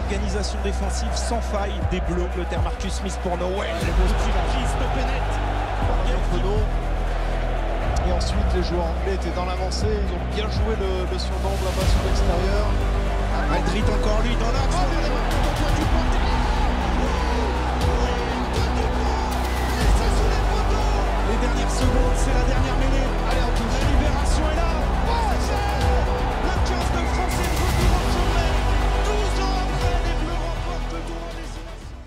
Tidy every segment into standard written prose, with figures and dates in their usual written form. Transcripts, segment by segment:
organisation défensive sans faille des Bleus. Le terme Marcus Smith pour Noël. Le qui stoppé net. Et ensuite, les joueurs anglais étaient dans l'avancée. Ils ont bien joué le surnombre là-bas sur l'extérieur. Aldrit encore lui dans l'axe. Les dernières secondes, c'est la dernière mêlée. Allez, en touche. La libération est là. Le 15 de France est de retour au sommet. 12 ans après, les Bleus remportent le tour en destination.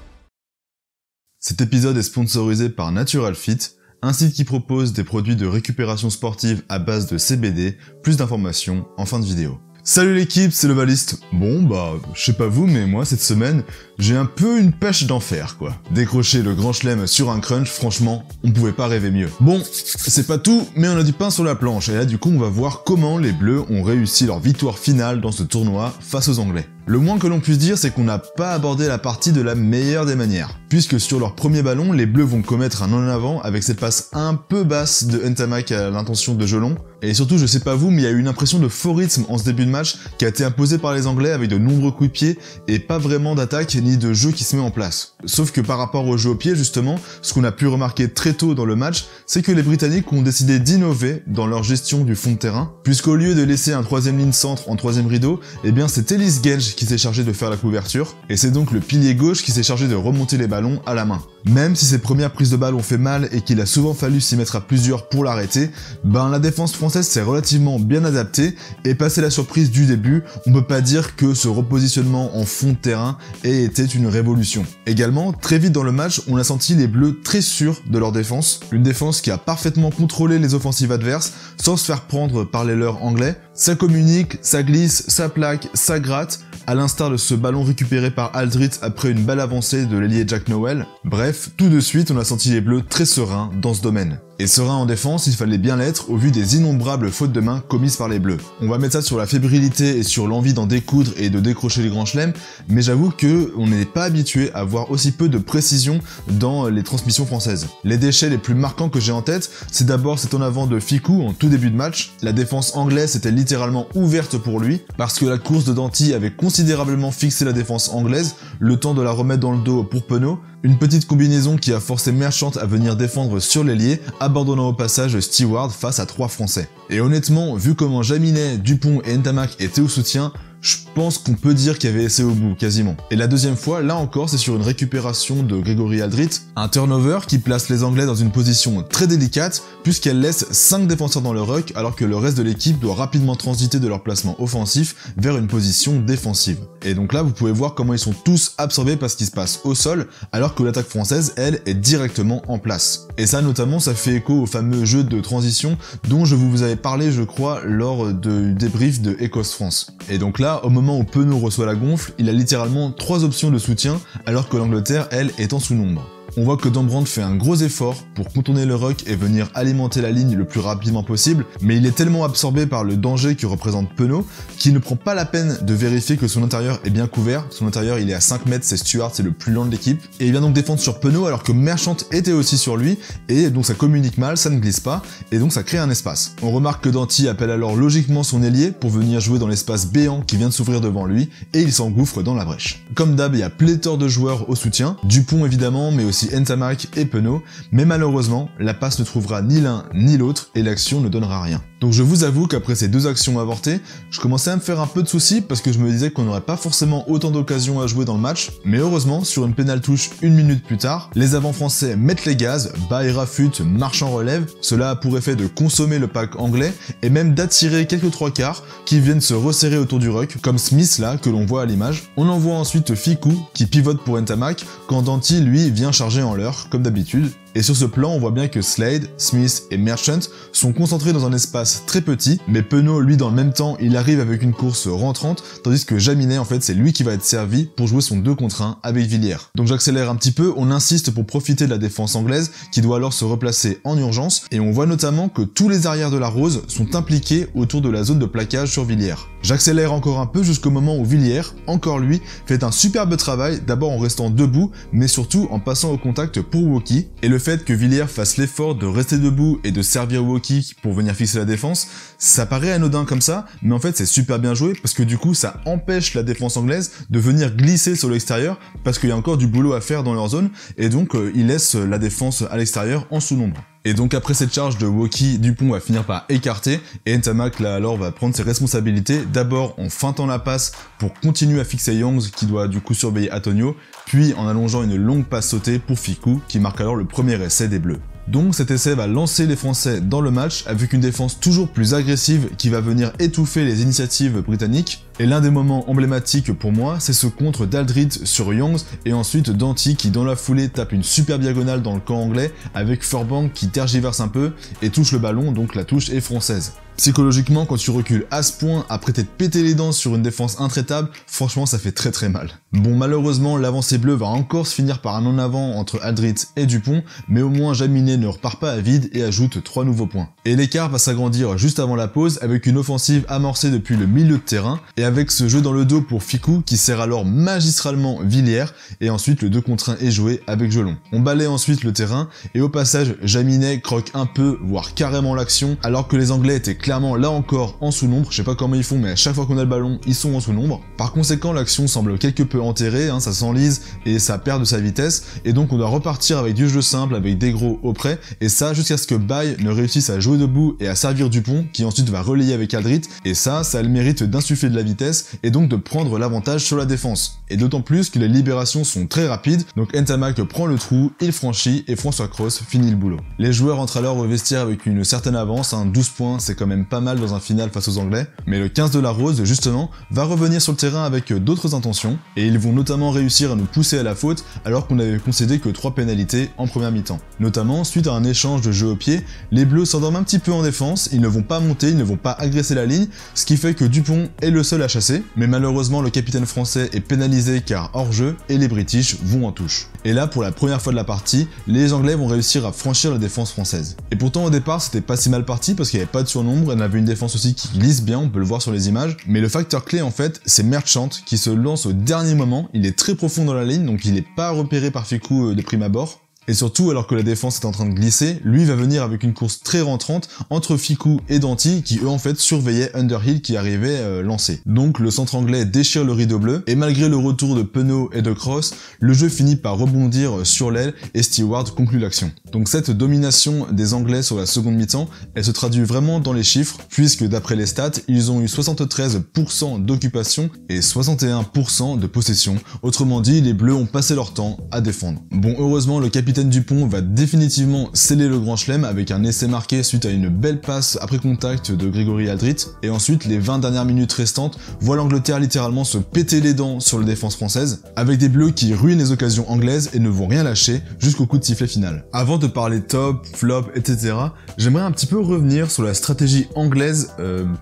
Cet épisode est sponsorisé par Natural Fit, un site qui propose des produits de récupération sportive à base de CBD. Plus d'informations en fin de vidéo. Salut l'équipe, c'est le Valiste. Bon je sais pas vous, mais moi cette semaine, j'ai un peu une pêche d'enfer quoi. Décrocher le grand chelem sur un crunch, franchement, on pouvait pas rêver mieux. Bon, c'est pas tout, mais on a du pain sur la planche, et là du coup on va voir comment les Bleus ont réussi leur victoire finale dans ce tournoi face aux Anglais. Le moins que l'on puisse dire, c'est qu'on n'a pas abordé la partie de la meilleure des manières. Puisque sur leur premier ballon, les Bleus vont commettre un en avant avec cette passe un peu basse de Ntamak à l'intention de Jelon. Et surtout, je sais pas vous, mais il y a eu une impression de faux rythme en ce début de match qui a été imposée par les Anglais avec de nombreux coups de pied et pas vraiment d'attaque ni de jeu qui se met en place. Sauf que par rapport au jeu au pied, justement, ce qu'on a pu remarquer très tôt dans le match, c'est que les Britanniques ont décidé d'innover dans leur gestion du fond de terrain, puisqu'au lieu de laisser un troisième ligne centre en troisième rideau, eh bien c'est Ellis Gage qui s'est chargé de faire la couverture, et c'est donc le pilier gauche qui s'est chargé de remonter les ballons à la main. Même si ses premières prises de balle ont fait mal et qu'il a souvent fallu s'y mettre à plusieurs pour l'arrêter, la défense française s'est relativement bien adaptée, et passé la surprise du début, on peut pas dire que ce repositionnement en fond de terrain ait été une révolution. Également, très vite dans le match, on a senti les Bleus très sûrs de leur défense, une défense qui a parfaitement contrôlé les offensives adverses sans se faire prendre par les leurs anglais. Ça communique, ça glisse, ça plaque, ça gratte, à l'instar de ce ballon récupéré par Aldrit après une belle avancée de l'ailier Jack Nowell. Bref, tout de suite on a senti les Bleus très sereins dans ce domaine. Et serein en défense, il fallait bien l'être au vu des innombrables fautes de main commises par les Bleus. On va mettre ça sur la fébrilité et sur l'envie d'en découdre et de décrocher les grands chelems, mais j'avoue que on n'est pas habitué à voir aussi peu de précision dans les transmissions françaises. Les déchets les plus marquants que j'ai en tête, c'est d'abord cet en avant de Fickou en tout début de match. La défense anglaise était littéralement ouverte pour lui, parce que la course de Danty avait considérablement fixé la défense anglaise, le temps de la remettre dans le dos pour Penaud. Une petite combinaison qui a forcé Merchant à venir défendre sur l'ailier, abandonnant au passage Stewart face à 3 Français. Et honnêtement, vu comment Jaminet, Dupont et Ntamak étaient au soutien, je pense qu'on peut dire qu'il y avait essai au bout, quasiment. Et la deuxième fois, là encore, c'est sur une récupération de Grégory Aldrit, un turnover qui place les Anglais dans une position très délicate, puisqu'elle laisse 5 défenseurs dans le ruck, alors que le reste de l'équipe doit rapidement transiter de leur placement offensif vers une position défensive. Et donc là, vous pouvez voir comment ils sont tous absorbés par ce qui se passe au sol, alors que l'attaque française, elle, est directement en place. Et ça, notamment, ça fait écho au fameux jeu de transition dont je vous avais parlé, je crois, lors du débrief de Écosse-France. Et donc là, au moment où Penaud reçoit la gonfle, il a littéralement 3 options de soutien, alors que l'Angleterre, elle, est en sous-nombre. On voit que Dombrandt fait un gros effort pour contourner le ruck et venir alimenter la ligne le plus rapidement possible, mais il est tellement absorbé par le danger que représente Penaud qu'il ne prend pas la peine de vérifier que son intérieur est bien couvert. Son intérieur il est à 5 mètres, c'est Stewart, c'est le plus lent de l'équipe, et il vient donc défendre sur Penaud alors que Merchant était aussi sur lui, et donc ça communique mal, ça ne glisse pas, et donc ça crée un espace. On remarque que Danty appelle alors logiquement son ailier pour venir jouer dans l'espace béant qui vient de s'ouvrir devant lui, et il s'engouffre dans la brèche. Comme d'hab, il y a pléthore de joueurs au soutien, Dupont évidemment, mais aussi Ntamak et Penaud, mais malheureusement, la passe ne trouvera ni l'un ni l'autre et l'action ne donnera rien. Donc je vous avoue qu'après ces 2 actions avortées, je commençais à me faire un peu de soucis parce que je me disais qu'on n'aurait pas forcément autant d'occasions à jouer dans le match, mais heureusement, sur une pénale touche 1 minute plus tard, les avants français mettent les gaz, Baïra Fut, marche en relève, cela a pour effet de consommer le pack anglais et même d'attirer quelques 3/4 qui viennent se resserrer autour du ruck, comme Smith là, que l'on voit à l'image. On envoie ensuite Fickou qui pivote pour Ntamak, quand Danty lui vient charger en l'heure, comme d'habitude. Et sur ce plan, on voit bien que Slade, Smith et Merchant sont concentrés dans un espace très petit, mais Penaud, lui, dans le même temps, il arrive avec une course rentrante, tandis que Jaminet, en fait, c'est lui qui va être servi pour jouer son 2 contre 1 avec Villiers. Donc j'accélère un petit peu, on insiste pour profiter de la défense anglaise, qui doit alors se replacer en urgence, et on voit notamment que tous les arrières de la Rose sont impliqués autour de la zone de plaquage sur Villiers. J'accélère encore un peu jusqu'au moment où Villiers, encore lui, fait un superbe travail, d'abord en restant debout, mais surtout en passant au contact pour Woki, et le fait que Villiers fasse l'effort de rester debout et de servir Woki pour venir fixer la défense, ça paraît anodin comme ça, mais en fait c'est super bien joué parce que du coup ça empêche la défense anglaise de venir glisser sur l'extérieur parce qu'il y a encore du boulot à faire dans leur zone, et donc il laisse la défense à l'extérieur en sous-nombre. Et donc après cette charge de Woki, Dupont va finir par écarter, et Ntamak là alors va prendre ses responsabilités, d'abord en feintant la passe pour continuer à fixer Youngs qui doit du coup surveiller Antonio, puis en allongeant une longue passe sautée pour Fickou qui marque alors le premier essai des Bleus. Donc cet essai va lancer les Français dans le match avec une défense toujours plus agressive qui va venir étouffer les initiatives britanniques. Et l'un des moments emblématiques pour moi, c'est ce contre d'Aldrit sur Youngs et ensuite Danty qui dans la foulée tape une super diagonale dans le camp anglais avec Furbank qui tergiverse un peu et touche le ballon, donc la touche est française. Psychologiquement, quand tu recules à ce point, après t'être pété les dents sur une défense intraitable, franchement ça fait très mal. Bon, malheureusement, l'avancée bleue va encore se finir par un en avant entre Aldrit et Dupont, mais au moins Jaminet ne repart pas à vide et ajoute 3 nouveaux points. Et l'écart va s'agrandir juste avant la pause avec une offensive amorcée depuis le milieu de terrain, et avec ce jeu dans le dos pour Fickou qui sert alors magistralement Villiers, et ensuite le 2 contre 1 est joué avec Jelon. On balaye ensuite le terrain, et au passage, Jaminet croque un peu, voire carrément l'action, alors que les Anglais étaient clairement là encore en sous-nombre, je sais pas comment ils font, mais à chaque fois qu'on a le ballon, ils sont en sous-nombre. Par conséquent, l'action semble quelque peu enterrée, ça s'enlise et ça perd de sa vitesse, et donc on doit repartir avec du jeu simple, avec des gros auprès, et ça jusqu'à ce que Baye ne réussisse à jouer debout et à servir Dupont, qui ensuite va relayer avec Aldrit, et ça a le mérite d'insuffler de la vitesse, et donc de prendre l'avantage sur la défense. Et d'autant plus que les libérations sont très rapides, donc Ntamak prend le trou, il franchit, et François Cross finit le boulot. Les joueurs entrent alors au vestiaire avec une certaine avance, 12 points, c'est quand même pas mal dans un final face aux Anglais, mais le 15 de la Rose, justement, va revenir sur le terrain avec d'autres intentions, et ils vont notamment réussir à nous pousser à la faute, alors qu'on avait concédé que 3 pénalités en première mi-temps. Notamment, suite à un échange de jeu au pied, les Bleus s'endorment un petit peu en défense, ils ne vont pas monter, ils ne vont pas agresser la ligne, ce qui fait que Dupont est le seul à chasser, mais malheureusement le capitaine français est pénalisé car hors-jeu, et les British vont en touche. Et là, pour la première fois de la partie, les Anglais vont réussir à franchir la défense française. Et pourtant au départ, c'était pas si mal parti parce qu'il n'y avait pas de surnombre, elle avait une défense aussi qui glisse bien, on peut le voir sur les images, mais le facteur clé en fait, c'est Merchant qui se lance au dernier moment, il est très profond dans la ligne, donc il n'est pas repéré par Fickou de prime abord. Et surtout, alors que la défense est en train de glisser, lui va venir avec une course très rentrante entre Fickou et Danty qui eux en fait surveillaient Underhill qui arrivait lancé. Donc le centre anglais déchire le rideau bleu, et malgré le retour de Penaud et de Cross, le jeu finit par rebondir sur l'aile et Stewart conclut l'action. Donc cette domination des Anglais sur la seconde mi-temps, elle se traduit vraiment dans les chiffres, puisque d'après les stats, ils ont eu 73% d'occupation et 61% de possession. Autrement dit, les Bleus ont passé leur temps à défendre. Bon, heureusement, le capitaine Dupont va définitivement sceller le grand chelem avec un essai marqué suite à une belle passe après contact de Grégory Aldrit, et ensuite les 20 dernières minutes restantes voient l'Angleterre littéralement se péter les dents sur la défense française, avec des Bleus qui ruinent les occasions anglaises et ne vont rien lâcher jusqu'au coup de sifflet final. Avant de parler top, flop, etc., j'aimerais un petit peu revenir sur la stratégie anglaise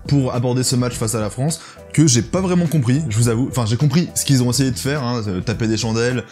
pour aborder ce match face à la France, que j'ai pas vraiment compris, je vous avoue. Enfin, j'ai compris ce qu'ils ont essayé de faire, taper des chandelles,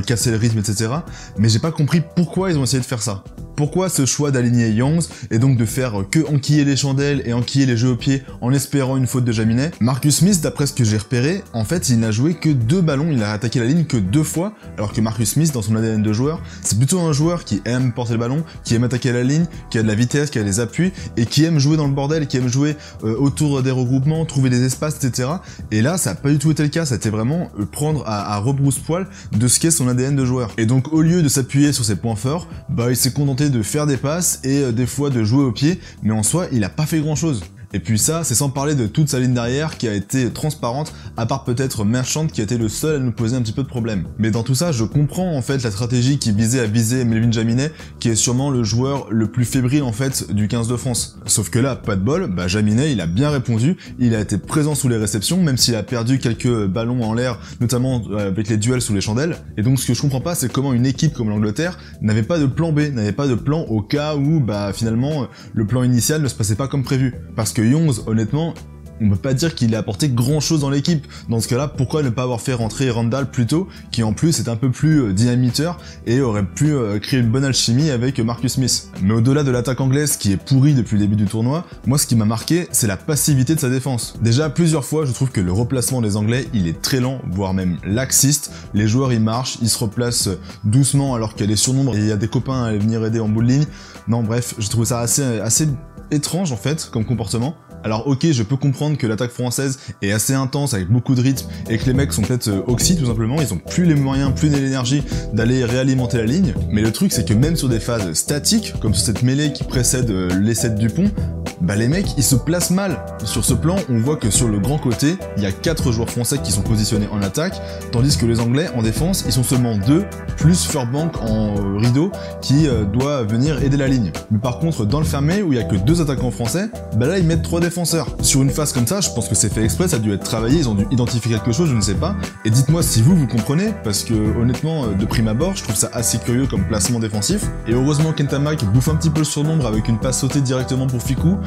casser le rythme, etc. Mais j'ai pas compris pourquoi ils ont essayé de faire ça. Pourquoi ce choix d'aligner Youngs et donc de faire que enquiller les chandelles et enquiller les jeux au pied en espérant une faute de Jaminet? Marcus Smith, d'après ce que j'ai repéré, en fait il n'a joué que 2 ballons, il a attaqué la ligne que 2 fois, alors que Marcus Smith, dans son ADN de joueur, c'est plutôt un joueur qui aime porter le ballon, qui aime attaquer la ligne, qui a de la vitesse, qui a des appuis, et qui aime jouer dans le bordel, qui aime jouer autour des regroupements, trouver des espaces, etc. Et là, ça a pas du tout été le cas, ça a été vraiment prendre à rebrousse-poil de ce qu'est son ADN de joueur. Et donc au lieu de s'appuyer sur ses points forts, bah il s'est contenté de faire des passes et des fois de jouer au pied, mais en soi, il a pas fait grand chose. Et puis ça, c'est sans parler de toute sa ligne derrière qui a été transparente, à part peut-être Merchant qui a été le seul à nous poser un petit peu de problème. Mais dans tout ça, je comprends en fait la stratégie qui visait à viser Melvin Jaminet, qui est sûrement le joueur le plus fébrile en fait du 15 de France. Sauf que là, pas de bol, bah Jaminet il a bien répondu, il a été présent sous les réceptions, même s'il a perdu quelques ballons en l'air, notamment avec les duels sous les chandelles. Et donc ce que je comprends pas, c'est comment une équipe comme l'Angleterre n'avait pas de plan B, n'avait pas de plan au cas où bah finalement le plan initial ne se passait pas comme prévu. Parce que Youngs, honnêtement, On peut pas dire qu'il ait apporté grand chose dans l'équipe. Dans ce cas-là, pourquoi ne pas avoir fait rentrer Randall plus tôt, qui en plus est un peu plus dynamiteur et aurait pu créer une bonne alchimie avec Marcus Smith. Mais au-delà de l'attaque anglaise qui est pourrie depuis le début du tournoi, moi ce qui m'a marqué, c'est la passivité de sa défense. Déjà plusieurs fois, je trouve que le replacement des Anglais, il est très lent, voire même laxiste. Les joueurs ils marchent, ils se replacent doucement alors qu'il y a des surnombres et il y a des copains à venir aider en bout de ligne. Non bref, je trouve ça assez étrange en fait comme comportement. Alors ok, je peux comprendre que l'attaque française est assez intense avec beaucoup de rythme et que les mecs sont peut-être oxy tout simplement, ils ont plus les moyens, plus l'énergie d'aller réalimenter la ligne, mais le truc c'est que même sur des phases statiques, comme sur cette mêlée qui précède l'essai de Dupont, bah les mecs ils se placent mal. Sur ce plan, on voit que sur le grand côté, il y a 4 joueurs français qui sont positionnés en attaque, tandis que les Anglais en défense, ils sont seulement 2, plus Furbank en rideau qui doit venir aider la ligne. Mais par contre, dans le fermé, où il y a que 2 attaquants français, bah là ils mettent 3 défenseurs. Sur une phase comme ça, je pense que c'est fait exprès, ça a dû être travaillé, ils ont dû identifier quelque chose, je ne sais pas. Et dites-moi si vous comprenez, parce que honnêtement, de prime abord, je trouve ça assez curieux comme placement défensif. Et heureusement Kent Amack bouffe un petit peu le surnombre avec une passe sautée directement pour Fickou,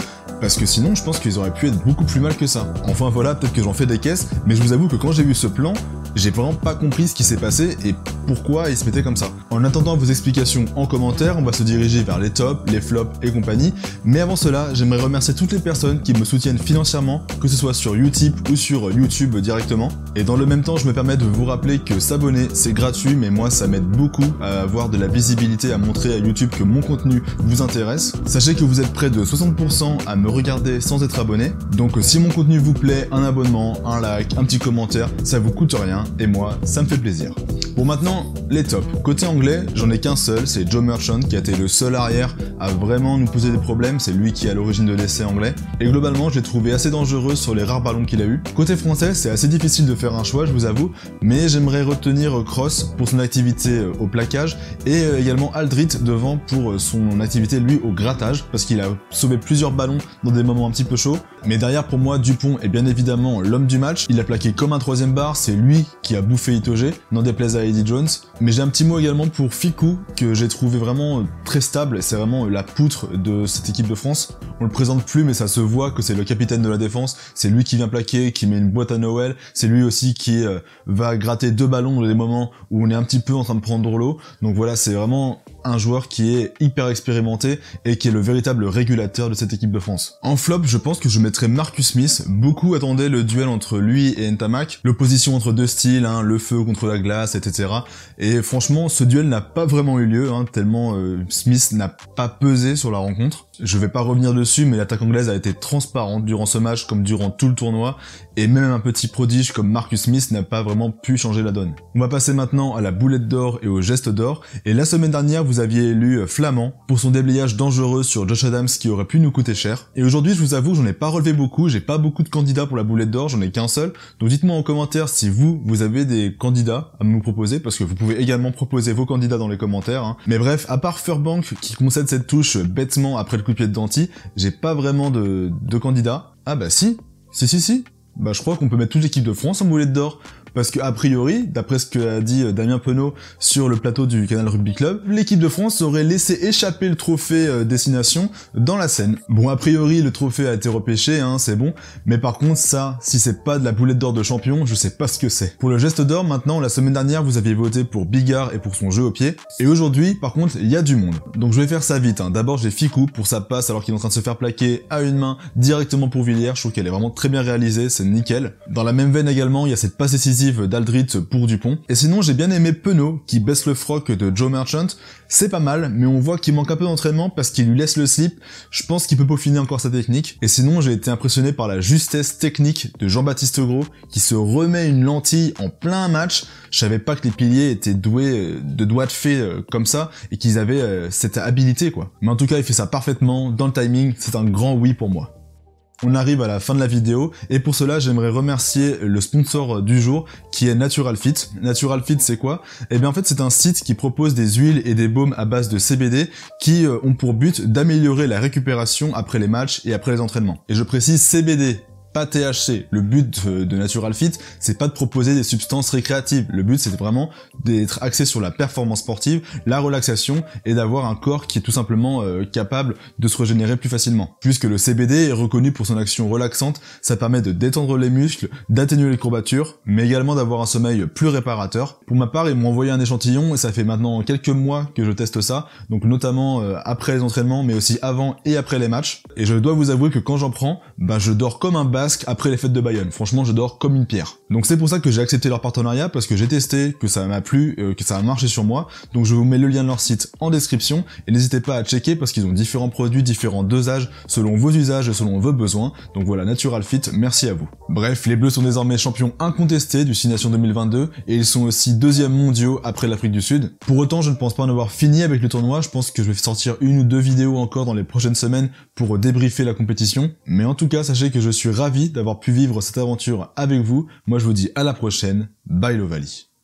parce que sinon je pense qu'ils auraient pu être beaucoup plus mal que ça. Enfin voilà, peut-être que j'en fais des caisses, mais je vous avoue que quand j'ai vu ce plan, j'ai vraiment pas compris ce qui s'est passé et pourquoi il se mettait comme ça. En attendant vos explications en commentaire, on va se diriger vers les tops, les flops et compagnie, mais avant cela, j'aimerais remercier toutes les personnes qui me soutiennent financièrement, que ce soit sur Utip ou sur YouTube directement. Et dans le même temps, je me permets de vous rappeler que s'abonner, c'est gratuit, mais moi ça m'aide beaucoup à avoir de la visibilité, à montrer à YouTube que mon contenu vous intéresse. Sachez que vous êtes près de 60% à me regarder sans être abonné, donc si mon contenu vous plaît, un abonnement, un like, un petit commentaire, ça vous coûte rien, et moi, ça me fait plaisir. Bon maintenant, les tops. Côté anglais, j'en ai qu'un seul, c'est Joe Merchant qui a été le seul arrière à vraiment nous poser des problèmes, c'est lui qui est à l'origine de l'essai anglais. Et globalement, je l'ai trouvé assez dangereux sur les rares ballons qu'il a eu. Côté français, c'est assez difficile de faire un choix, je vous avoue, mais j'aimerais retenir Cross pour son activité au plaquage et également Aldrit devant pour son activité lui au grattage, parce qu'il a sauvé plusieurs ballons dans des moments un petit peu chauds. Mais derrière pour moi, Dupont est bien évidemment l'homme du match, il a plaqué comme un troisième bar, c'est lui qui a bouffé Itoje, n'en déplaise à Eddie Jones. Mais j'ai un petit mot également pour Fickou, que j'ai trouvé vraiment très stable, c'est vraiment la poutre de cette équipe de France. On le présente plus mais ça se voit que c'est le capitaine de la défense, c'est lui qui vient plaquer, qui met une boîte à Noël, c'est lui aussi qui va gratter 2 ballons dans des moments où on est un petit peu en train de prendre l'eau. Donc voilà, c'est vraiment un joueur qui est hyper expérimenté et qui est le véritable régulateur de cette équipe de France. En flop, je pense que je mettrais Marcus Smith. Beaucoup attendaient le duel entre lui et Ntamak, l'opposition entre deux styles, le feu contre la glace, etc. Et franchement, ce duel n'a pas vraiment eu lieu, tellement Smith n'a pas pesé sur la rencontre. Je vais pas revenir dessus, mais l'attaque anglaise a été transparente durant ce match comme durant tout le tournoi, et même un petit prodige comme Marcus Smith n'a pas vraiment pu changer la donne. On va passer maintenant à la boulette d'or et au geste d'or, et la semaine dernière vous aviez élu Flamand pour son déblayage dangereux sur Josh Adams qui aurait pu nous coûter cher, et aujourd'hui je vous avoue j'en ai pas relevé beaucoup, j'ai pas beaucoup de candidats pour la boulette d'or, j'en ai qu'un seul, donc dites-moi en commentaire si vous avez des candidats à me proposer, parce que vous pouvez également proposer vos candidats dans les commentaires, Mais bref, à part Furbank qui concède cette touche bêtement après le coup de pied de Danty, j'ai pas vraiment de candidats. Ah bah si. Bah je crois qu'on peut mettre toute l'équipe de France en boulette d'or. Parce que a priori, d'après ce qu'a dit Damien Penaud sur le plateau du Canal Rugby Club, l'équipe de France aurait laissé échapper le trophée Destination dans la Seine. Bon, a priori, le trophée a été repêché, c'est bon, mais par contre, ça, si c'est pas de la boulette d'or de champion, je sais pas ce que c'est. Pour le geste d'or, maintenant, la semaine dernière, vous aviez voté pour Bigard et pour son jeu au pied, et aujourd'hui, par contre, il y a du monde. Donc je vais faire ça vite, D'abord, j'ai Fickou pour sa passe alors qu'il est en train de se faire plaquer à une main directement pour Villiers, je trouve qu'elle est vraiment très bien réalisée, c'est nickel. Dans la même veine également, il y a cette passe décisive d'Aldrit pour Dupont. Et sinon, j'ai bien aimé Penaud qui baisse le froc de Joe Merchant. C'est pas mal, mais on voit qu'il manque un peu d'entraînement parce qu'il lui laisse le slip. Je pense qu'il peut peaufiner encore sa technique. Et sinon, j'ai été impressionné par la justesse technique de Jean-Baptiste Gros qui se remet une lentille en plein match. Je savais pas que les piliers étaient doués de doigts de fée comme ça et qu'ils avaient cette habilité quoi. Mais en tout cas, il fait ça parfaitement, dans le timing, c'est un grand oui pour moi. On arrive à la fin de la vidéo et pour cela j'aimerais remercier le sponsor du jour qui est Natural Fit. Natural Fit c'est quoi? Eh bien en fait c'est un site qui propose des huiles et des baumes à base de CBD qui ont pour but d'améliorer la récupération après les matchs et après les entraînements. Et je précise CBD, pas THC. Le but de Natural Fit, c'est pas de proposer des substances récréatives. Le but, c'est vraiment d'être axé sur la performance sportive, la relaxation et d'avoir un corps qui est tout simplement capable de se régénérer plus facilement. Puisque le CBD est reconnu pour son action relaxante, ça permet de détendre les muscles, d'atténuer les courbatures, mais également d'avoir un sommeil plus réparateur. Pour ma part, ils m'ont envoyé un échantillon et ça fait maintenant quelques mois que je teste ça, donc notamment après les entraînements, mais aussi avant et après les matchs. Et je dois vous avouer que quand j'en prends, je dors comme un basque après les fêtes de Bayonne. Franchement, je dors comme une pierre. Donc c'est pour ça que j'ai accepté leur partenariat, parce que j'ai testé, que ça m'a plu, que ça a marché sur moi. Donc je vous mets le lien de leur site en description et n'hésitez pas à checker parce qu'ils ont différents produits, différents dosages selon vos usages et selon vos besoins. Donc voilà, Natural Fit, merci à vous. Bref, les Bleus sont désormais champions incontestés du 6 Nations 2022 et ils sont aussi deuxièmes mondiaux après l'Afrique du Sud. Pour autant, je ne pense pas en avoir fini avec le tournoi. Je pense que je vais sortir une ou deux vidéos encore dans les prochaines semaines pour débriefer la compétition. Mais en tout cas, sachez que je suis ravi d'avoir pu vivre cette aventure avec vous. Moi, je vous dis à la prochaine. Bye l'Ovalie.